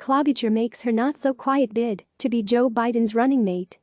Klobuchar makes her not-so-quiet bid to be Joe Biden's running mate.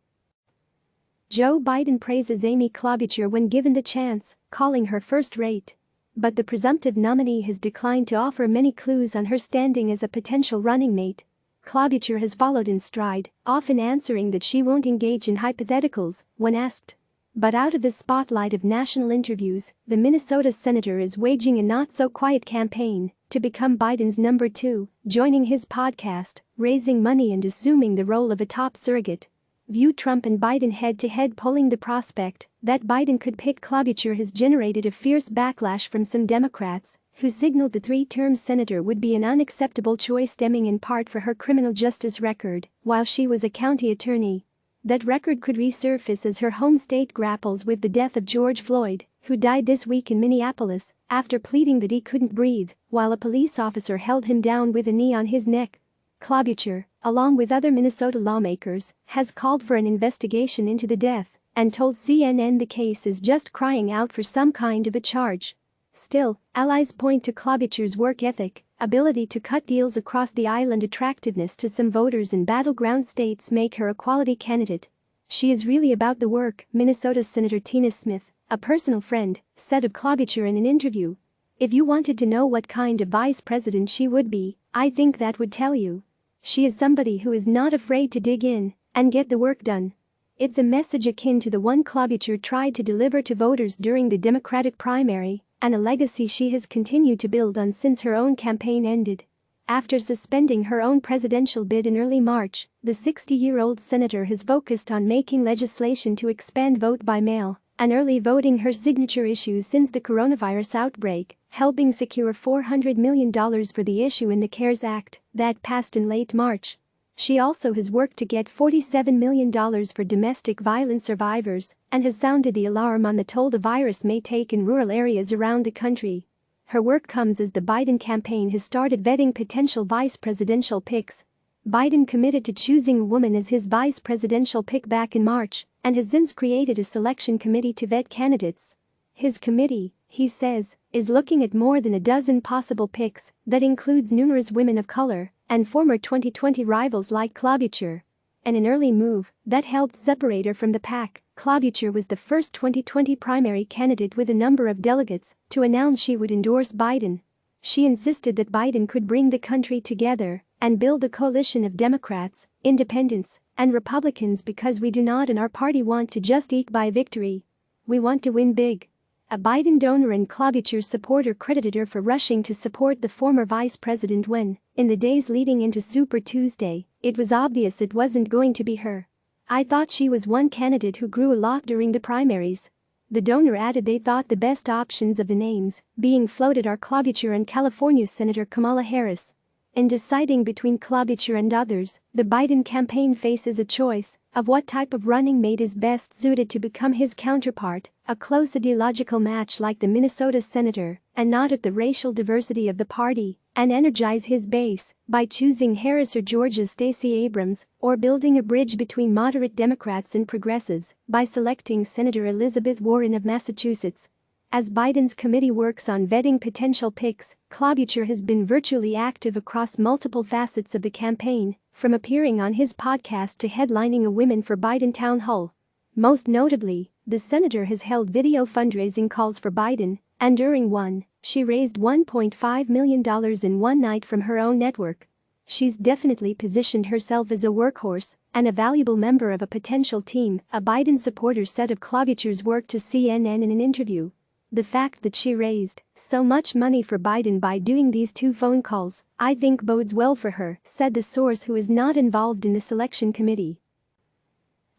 Joe Biden praises Amy Klobuchar when given the chance, calling her first-rate. But the presumptive nominee has declined to offer many clues on her standing as a potential running mate. Klobuchar has followed in stride, often answering that she won't engage in hypotheticals when asked. But out of the spotlight of national interviews, the Minnesota senator is waging a not-so-quiet campaign to become Biden's number 2, joining his podcast, raising money and assuming the role of a top surrogate. View Trump and Biden head-to-head polling. The prospect that Biden could pick Klobuchar has generated a fierce backlash from some Democrats, who signaled the 3-term senator would be an unacceptable choice stemming in part for her criminal justice record while she was a county attorney. That record could resurface as her home state grapples with the death of George Floyd, who died this week in Minneapolis after pleading that he couldn't breathe while a police officer held him down with a knee on his neck. Klobuchar, along with other Minnesota lawmakers, has called for an investigation into the death and told CNN the case is just crying out for some kind of a charge. Still, allies point to Klobuchar's work ethic, ability to cut deals across the aisle and attractiveness to some voters in battleground states make her a quality candidate. She is really about the work, Minnesota Senator Tina Smith, a personal friend, said of Klobuchar in an interview. If you wanted to know what kind of vice president she would be, I think that would tell you. She is somebody who is not afraid to dig in and get the work done. It's a message akin to the one Klobuchar tried to deliver to voters during the Democratic primary, and a legacy she has continued to build on since her own campaign ended. After suspending her own presidential bid in early March, the 60-year-old senator has focused on making legislation to expand vote by mail and early voting her signature issues since the coronavirus outbreak, helping secure $400 million for the issue in the CARES Act that passed in late March. She also has worked to get $47 million for domestic violence survivors and has sounded the alarm on the toll the virus may take in rural areas around the country. Her work comes as the Biden campaign has started vetting potential vice presidential picks. Biden committed to choosing a woman as his vice presidential pick back in March and has since created a selection committee to vet candidates. His committee, he says, is looking at more than a dozen possible picks that includes numerous women of color and former 2020 rivals like Klobuchar. And an early move that helped separate her from the pack, Klobuchar was the first 2020 primary candidate with a number of delegates to announce she would endorse Biden. She insisted that Biden could bring the country together and build a coalition of Democrats, independents, and Republicans because we do not in our party want to just eke by victory. We want to win big. A Biden donor and Klobuchar supporter credited her for rushing to support the former vice president when, in the days leading into Super Tuesday, it was obvious it wasn't going to be her. I thought she was one candidate who grew a lot during the primaries. The donor added they thought the best options of the names being floated are Klobuchar and California Senator Kamala Harris. In deciding between Klobuchar and others, the Biden campaign faces a choice of what type of running mate is best suited to become his counterpart, a close ideological match like the Minnesota senator, and not at the racial diversity of the party, and energize his base by choosing Harris or Georgia's Stacey Abrams, or building a bridge between moderate Democrats and progressives by selecting Senator Elizabeth Warren of Massachusetts. As Biden's committee works on vetting potential picks, Klobuchar has been virtually active across multiple facets of the campaign, from appearing on his podcast to headlining a Women for Biden town hall. Most notably, the senator has held video fundraising calls for Biden, and during one, she raised $1.5 million in one night from her own network. She's definitely positioned herself as a workhorse and a valuable member of a potential team, a Biden supporter said of Klobuchar's work to CNN in an interview. The fact that she raised so much money for Biden by doing these 2 phone calls, I think bodes well for her, said the source who is not involved in the selection committee.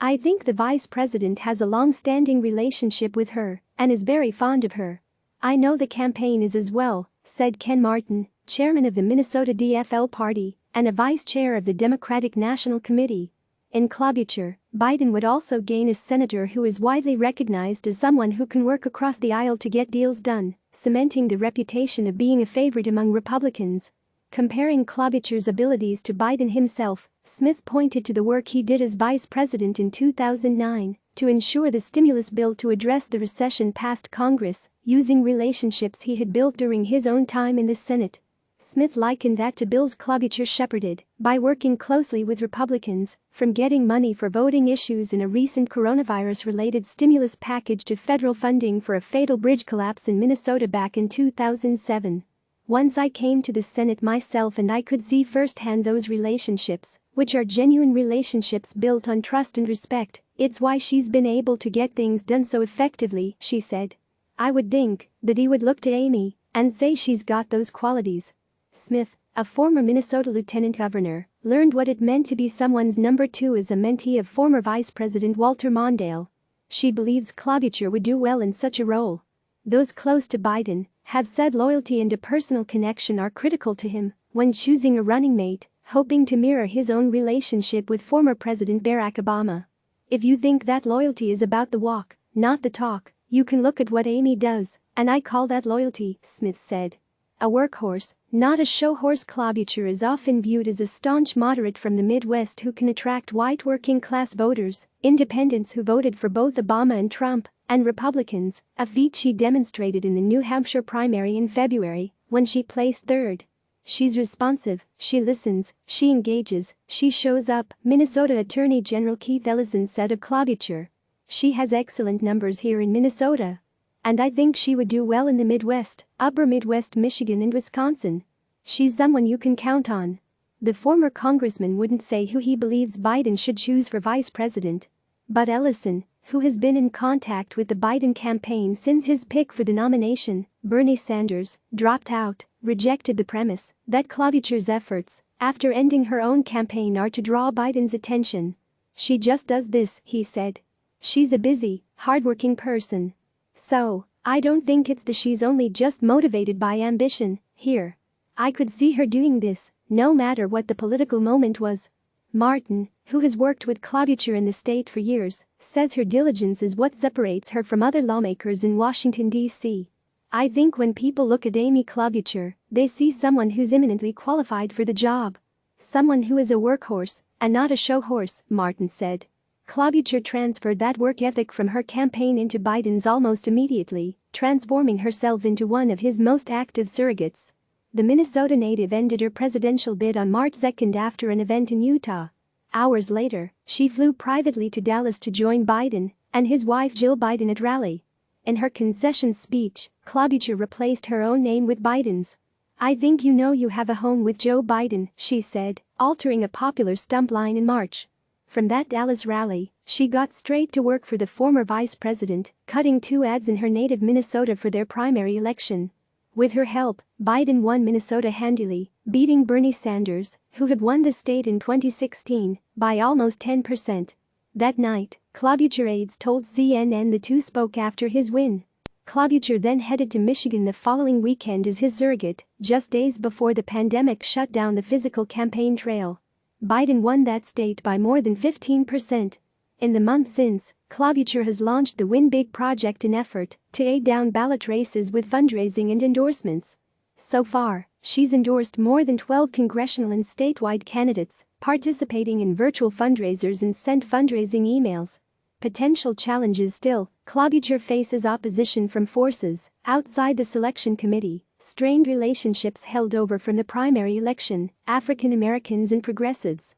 I think the vice president has a long-standing relationship with her and is very fond of her. I know the campaign is as well, said Ken Martin, chairman of the Minnesota DFL party and a vice chair of the Democratic National Committee. In Klobuchar, Biden would also gain a senator who is widely recognized as someone who can work across the aisle to get deals done, cementing the reputation of being a favorite among Republicans. Comparing Klobuchar's abilities to Biden himself, Smith pointed to the work he did as vice president in 2009 to ensure the stimulus bill to address the recession passed Congress, using relationships he had built during his own time in the Senate. Smith likened that to bills Klobuchar shepherded by working closely with Republicans, from getting money for voting issues in a recent coronavirus-related stimulus package to federal funding for a fatal bridge collapse in Minnesota back in 2007. Once I came to the Senate myself and I could see firsthand those relationships, which are genuine relationships built on trust and respect. It's why she's been able to get things done so effectively, she said. I would think that he would look to Amy and say she's got those qualities. Smith, a former Minnesota lieutenant governor, learned what it meant to be someone's number two as a mentee of former Vice President Walter Mondale. She believes Klobuchar would do well in such a role. Those close to Biden have said loyalty and a personal connection are critical to him when choosing a running mate, hoping to mirror his own relationship with former President Barack Obama. If you think that loyalty is about the walk, not the talk, you can look at what Amy does, and I call that loyalty, Smith said. A workhorse, not a show horse. Klobuchar is often viewed as a staunch moderate from the Midwest who can attract white working-class voters, independents who voted for both Obama and Trump, and Republicans, a feat she demonstrated in the New Hampshire primary in February, when she placed third. She's responsive, she listens, she engages, she shows up, Minnesota Attorney General Keith Ellison said of Klobuchar. She has excellent numbers here in Minnesota. And I think she would do well in the Midwest, Upper Midwest, Michigan and Wisconsin. She's someone you can count on. The former congressman wouldn't say who he believes Biden should choose for vice president. But Ellison, who has been in contact with the Biden campaign since his pick for the nomination, Bernie Sanders, dropped out, rejected the premise that Klobuchar's efforts, after ending her own campaign, are to draw Biden's attention. She just does this, he said. She's a busy, hardworking person. So, I don't think it's that she's only just motivated by ambition here. I could see her doing this, no matter what the political moment was. Martin, who has worked with Klobuchar in the state for years, says her diligence is what separates her from other lawmakers in Washington, D.C. I think when people look at Amy Klobuchar, they see someone who's eminently qualified for the job. Someone who is a workhorse, and not a show horse, Martin said. Klobuchar transferred that work ethic from her campaign into Biden's almost immediately, transforming herself into one of his most active surrogates. The Minnesota native ended her presidential bid on March 2 after an event in Utah. Hours later, she flew privately to Dallas to join Biden and his wife Jill Biden at rally. In her concession speech, Klobuchar replaced her own name with Biden's. I think you know you have a home with Joe Biden, she said, altering a popular stump line in March. From that Dallas rally, she got straight to work for the former vice president, cutting 2 ads in her native Minnesota for their primary election. With her help, Biden won Minnesota handily, beating Bernie Sanders, who had won the state in 2016, by almost 10%. That night, Klobuchar aides told CNN the two spoke after his win. Klobuchar then headed to Michigan the following weekend as his surrogate, just days before the pandemic shut down the physical campaign trail. Biden won that state by more than 15%. In the month since, Klobuchar has launched the Win Big project, an effort to aid down ballot races with fundraising and endorsements. So far, she's endorsed more than 12 congressional and statewide candidates, participating in virtual fundraisers and sent fundraising emails. Potential challenges still, Klobuchar faces opposition from forces outside the selection committee, strained relationships held over from the primary election, African Americans and progressives.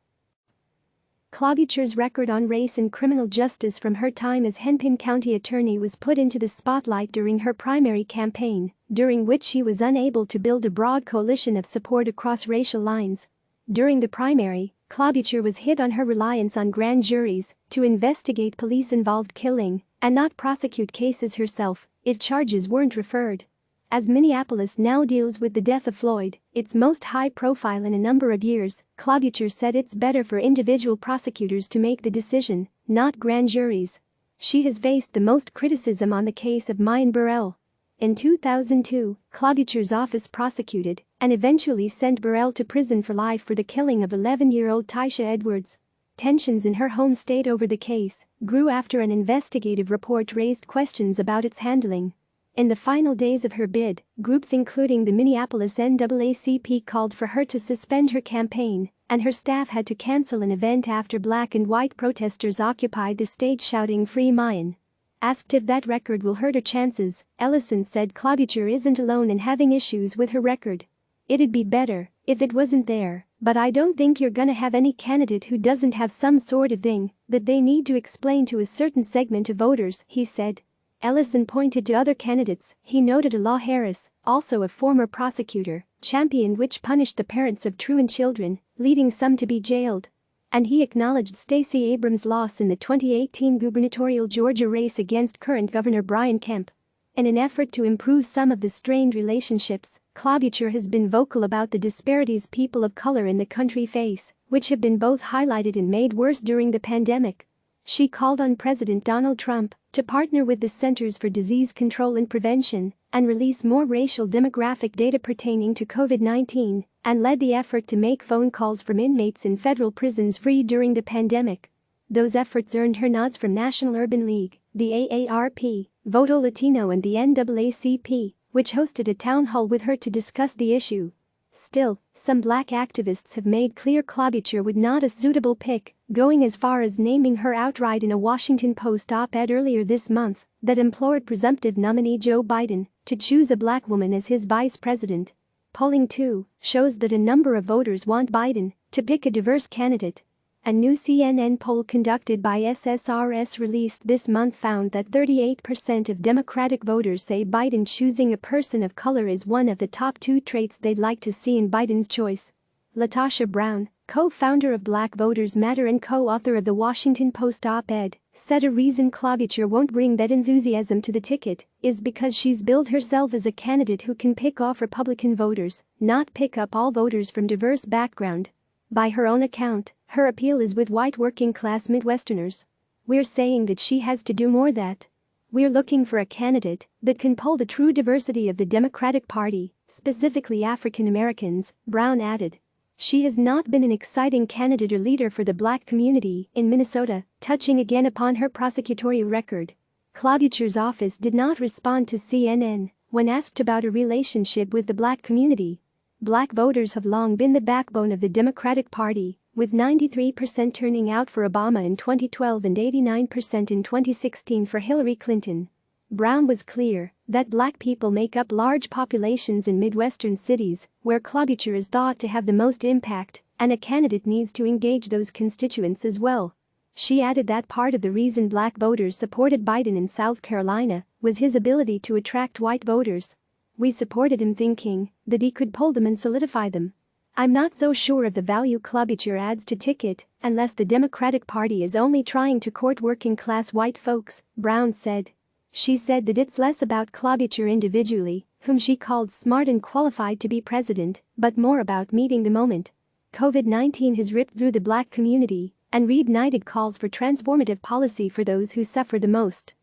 Klobuchar's record on race and criminal justice from her time as Hennepin County attorney was put into the spotlight during her primary campaign, during which she was unable to build a broad coalition of support across racial lines. During the primary, Klobuchar was hit on her reliance on grand juries to investigate police-involved killing and not prosecute cases herself if charges weren't referred. As Minneapolis now deals with the death of Floyd, its most high profile in a number of years, Klobuchar said it's better for individual prosecutors to make the decision, not grand juries. She has faced the most criticism on the case of Mayan Burrell. In 2002, Klobuchar's office prosecuted and eventually sent Burrell to prison for life for the killing of 11-year-old Tyesha Edwards. Tensions in her home state over the case grew after an investigative report raised questions about its handling. In the final days of her bid, groups including the Minneapolis NAACP called for her to suspend her campaign, and her staff had to cancel an event after black and white protesters occupied the stage shouting "Free Mayan." Asked if that record will hurt her chances, Ellison said Klobuchar isn't alone in having issues with her record. It'd be better if it wasn't there, but I don't think you're gonna have any candidate who doesn't have some sort of thing that they need to explain to a certain segment of voters," he said. Ellison pointed to other candidates. He noted a Law Harris, also a former prosecutor, championed which punished the parents of truant children, leading some to be jailed. And he acknowledged Stacey Abrams' loss in the 2018 gubernatorial Georgia race against current Governor Brian Kemp. In an effort to improve some of the strained relationships, Klobuchar has been vocal about the disparities people of color in the country face, which have been both highlighted and made worse during the pandemic. She called on President Donald Trump to partner with the Centers for Disease Control and Prevention and release more racial demographic data pertaining to COVID-19, and led the effort to make phone calls from inmates in federal prisons free during the pandemic. Those efforts earned her nods from National Urban League, the AARP, Voto Latino and the NAACP, which hosted a town hall with her to discuss the issue. Still, some black activists have made clear Klobuchar would not a suitable pick, going as far as naming her outright in a Washington Post op-ed earlier this month that implored presumptive nominee Joe Biden to choose a black woman as his vice president. Polling, too, shows that a number of voters want Biden to pick a diverse candidate. A new CNN poll conducted by SSRS released this month found that 38% of Democratic voters say Biden choosing a person of color is one of the top 2 traits they'd like to see in Biden's choice. Latasha Brown, co-founder of Black Voters Matter and co-author of the Washington Post op-ed, said a reason Klobuchar won't bring that enthusiasm to the ticket is because she's billed herself as a candidate who can pick off Republican voters, not pick up all voters from diverse background. By her own account, her appeal is with white working-class Midwesterners. We're saying that she has to do more that. We're looking for a candidate that can pull the true diversity of the Democratic Party, specifically African Americans, Brown added. She has not been an exciting candidate or leader for the black community in Minnesota, touching again upon her prosecutorial record. Klobuchar's office did not respond to CNN when asked about a relationship with the black community. Black voters have long been the backbone of the Democratic Party, with 93% turning out for Obama in 2012 and 89% in 2016 for Hillary Clinton. Brown was clear that black people make up large populations in Midwestern cities, where Klobuchar is thought to have the most impact, and a candidate needs to engage those constituents as well. She added that part of the reason black voters supported Biden in South Carolina was his ability to attract white voters. We supported him thinking that he could pull them and solidify them. I'm not so sure of the value Klobuchar adds to ticket unless the Democratic Party is only trying to court working-class white folks, Brown said. She said that it's less about Klobuchar individually, whom she called smart and qualified to be president, but more about meeting the moment. COVID-19 has ripped through the black community and reignited calls for transformative policy for those who suffer the most.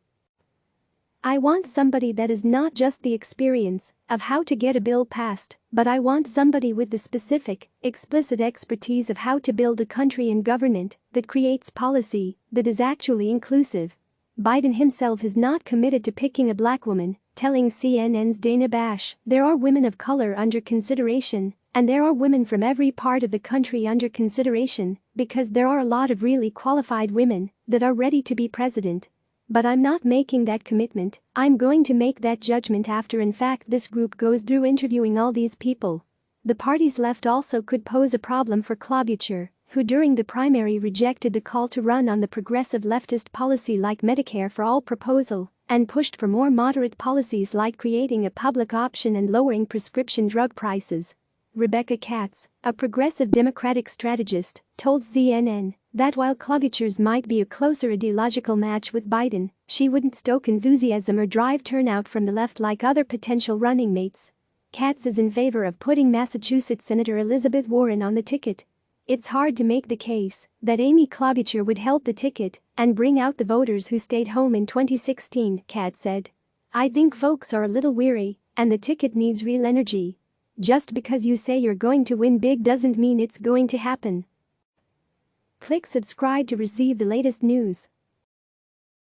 I want somebody that is not just the experience of how to get a bill passed, but I want somebody with the specific, explicit expertise of how to build a country and government that creates policy that is actually inclusive. Biden himself has not committed to picking a black woman, telling CNN's Dana Bash, "There are women of color under consideration, and there are women from every part of the country under consideration, because there are a lot of really qualified women that are ready to be president. But I'm not making that commitment. I'm going to make that judgment after in fact this group goes through interviewing all these people." The party's left also could pose a problem for Klobuchar, who during the primary rejected the call to run on the progressive leftist policy like Medicare for All proposal and pushed for more moderate policies like creating a public option and lowering prescription drug prices. Rebecca Katz, a progressive Democratic strategist, told CNN that while Klobuchar's might be a closer ideological match with Biden, she wouldn't stoke enthusiasm or drive turnout from the left like other potential running mates. Katz is in favor of putting Massachusetts Senator Elizabeth Warren on the ticket. It's hard to make the case that Amy Klobuchar would help the ticket and bring out the voters who stayed home in 2016, Katz said. I think folks are a little weary, and the ticket needs real energy. Just because you say you're going to win big doesn't mean it's going to happen. Click subscribe to receive the latest news.